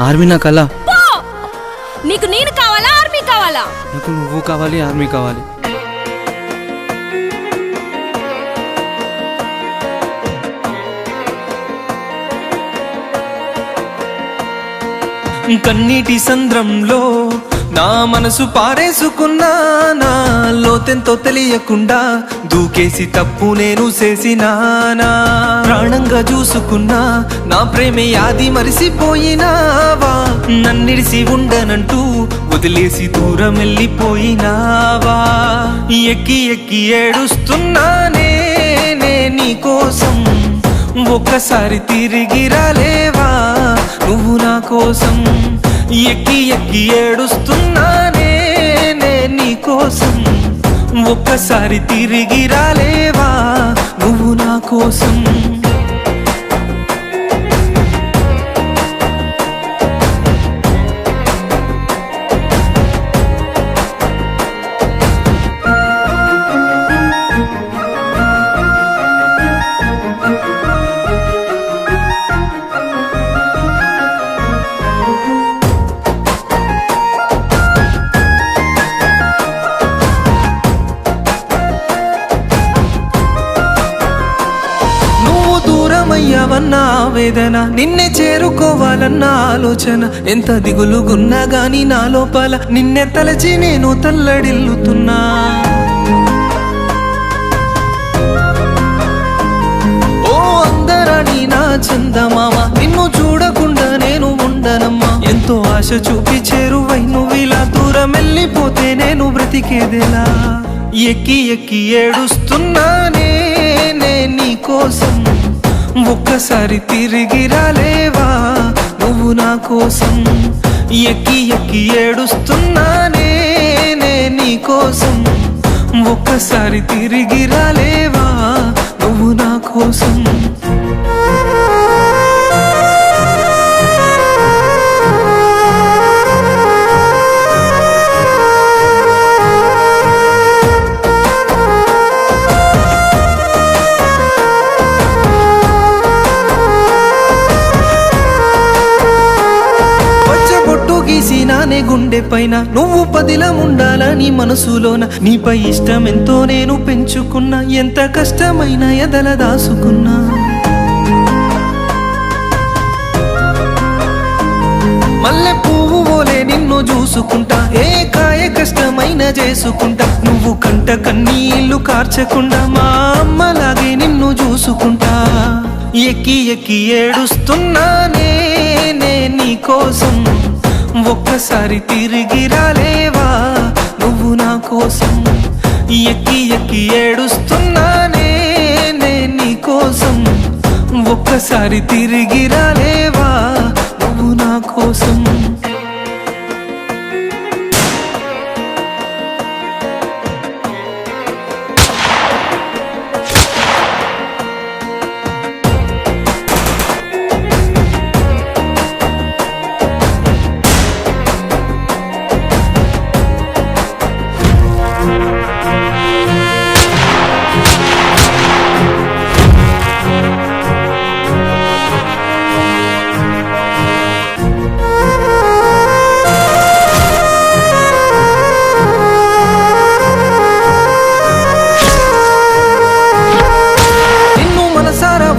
Army నా కళ. నీకు నేను కావాలా ఆర్మీ కావాలా? నాకు నువ్వు కావాలి, ఆర్మీ కావాలి. కన్నీటి సంద్రంలో నా మనసు పారేసుకున్నా, నా లోతెంతో తెలియకుండా దూకేసి తప్పు నేను చేసినానా. ప్రాణంగా చూసుకున్నా నా ప్రేమే యాది మరిసిపోయినావా, నన్నిడిసి ఉండనంటూ వదిలేసి దూరం వెళ్ళిపోయినావా. ఎక్కి ఎక్కి ఏడుస్తున్నానే నీ కోసం, ఒక్కసారి తిరిగి రాలేవా నువ్వు నా కోసం. ఎక్కి ఎక్కి ఏడుస్తున్నానే నీ కోసం, ఒక్కసారి తిరిగి రాలేవా నువ్వు నా కోసం. అయ్యావన్న ఆవేదన, నిన్నే చేరుకోవాలన్న ఆలోచన, ఎంత దిగులుగున్నా గాని నా లోపల నిన్నే తలచి నేను తల్లడిల్లుతున్నా. ఓ అందరాని నా చందమామ, నిన్ను చూడకుండా నేను ఉండనమ్మా. ఎంతో ఆశ చూపి చేరువై నువ్వు ఇలా దూరం వెళ్ళిపోతే నేను బ్రతికేదేలా. ఎక్కి ఎక్కి ఏడుస్తున్నానే నీ కోసం, ఒక్కసారి తిరిగి రాలేవా నువ్వు నా కోసం. ఎక్కి ఎక్కి ఏడుస్తున్నానే నీ కోసం, ఒక్కసారి తిరిగి రాలేవా నువ్వు నా కోసం. నానే గుండె పైన నువ్వు పదిలముండాలని మనసులోన, నీపై ఇష్టం ఎంతో నేను పెంచుకున్నా, ఎంత కష్టమైన ఎదల దాసుకున్నా. మల్లె పువ్వు ఓలే నిన్ను చూసుకుంటా, ఏ కాయ కష్టమైన చేసుకుంటా. నువ్వు కంట కన్నీళ్లు కార్చకుండా మా అమ్మలాగే నిన్ను చూసుకుంటా. ఎక్కి ఎక్కి ఏడుస్తున్నానే నీ కోసం, ఒక్కసారి తిరిగి రాలేవా నువ్వు నా కోసం. ఎక్కి ఎక్కి ఏడుస్తున్నానే నీ కోసం, ఒక్కసారి తిరిగి రాలేవా నువ్వు నా కోసం.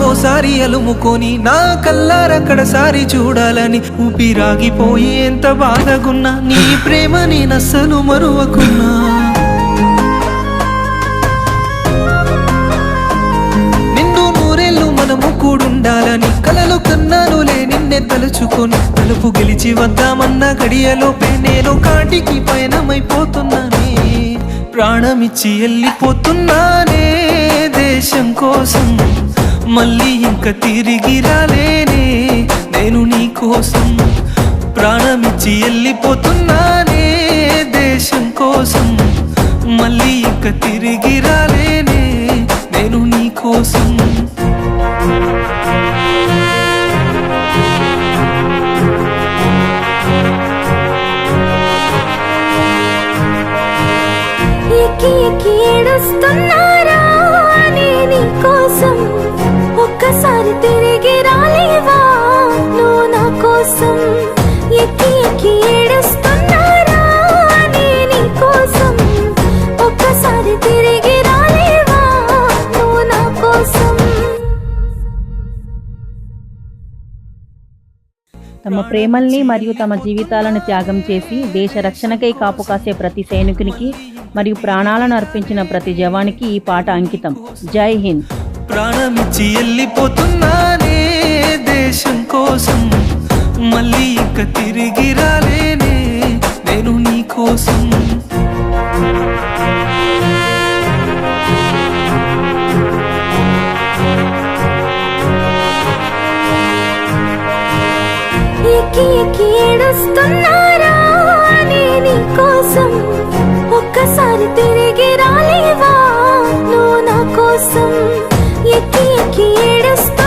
ఓసారి అలుముకొని నా కల్లారక్కడసారి చూడాలని, ఊపిరాగిపోయి ఎంత బాధగున్నా నీ ప్రేమ నేనస్సలు మరువకున్నా. నిన్ను నూరేళ్ళు మనము కూడుండాలని కలలు కన్నానులే నిన్నే తలుచుకొని. తలుపు గెలిచి వద్దామన్న గడియలోపే నేను కాటికి పయనమైపోతున్నానే. ప్రాణమిచ్చి వెళ్ళిపోతున్నానే దేశం కోసం, మళ్ళీ ఇంక తిరిగి రాలేనే నేను నీ కోసం. ప్రాణమిచ్చి వెళ్ళిపోతున్నానే దేశం కోసం, మళ్ళీ ఇంక తిరిగి రాలేనే నేను నీ కోసం. ఎక్కి ఎక్కి ఏడుస్తున్నారా నీ కోసం, ఒక్కసారి తిరిగి రాలేవా నువ్వు నా కోసం. తమ ప్రేమల్ని మరియు తమ జీవితాలను త్యాగం చేసి దేశ రక్షణకై కాపు కాసే ప్రతి సైనికునికి మరియు ప్రాణాలను అర్పించిన ప్రతి జవానికి ఈ పాట అంకితం. జై హింద్. ప్రాణమిచ్చి వెళ్ళిపోతున్నానే దేశం కోసం, మళ్ళీ ఇక తిరిగి రాలేనే నేను నీ కోసం. ఎక్కి ఎక్కి ఏడుస్తున్నారా నీ కోసం, ఒక్కసారి తిరిగి రాలేవా నువ్వు నా కోసం. ఎక్కి ఎక్కి ఏడుస్తున్నా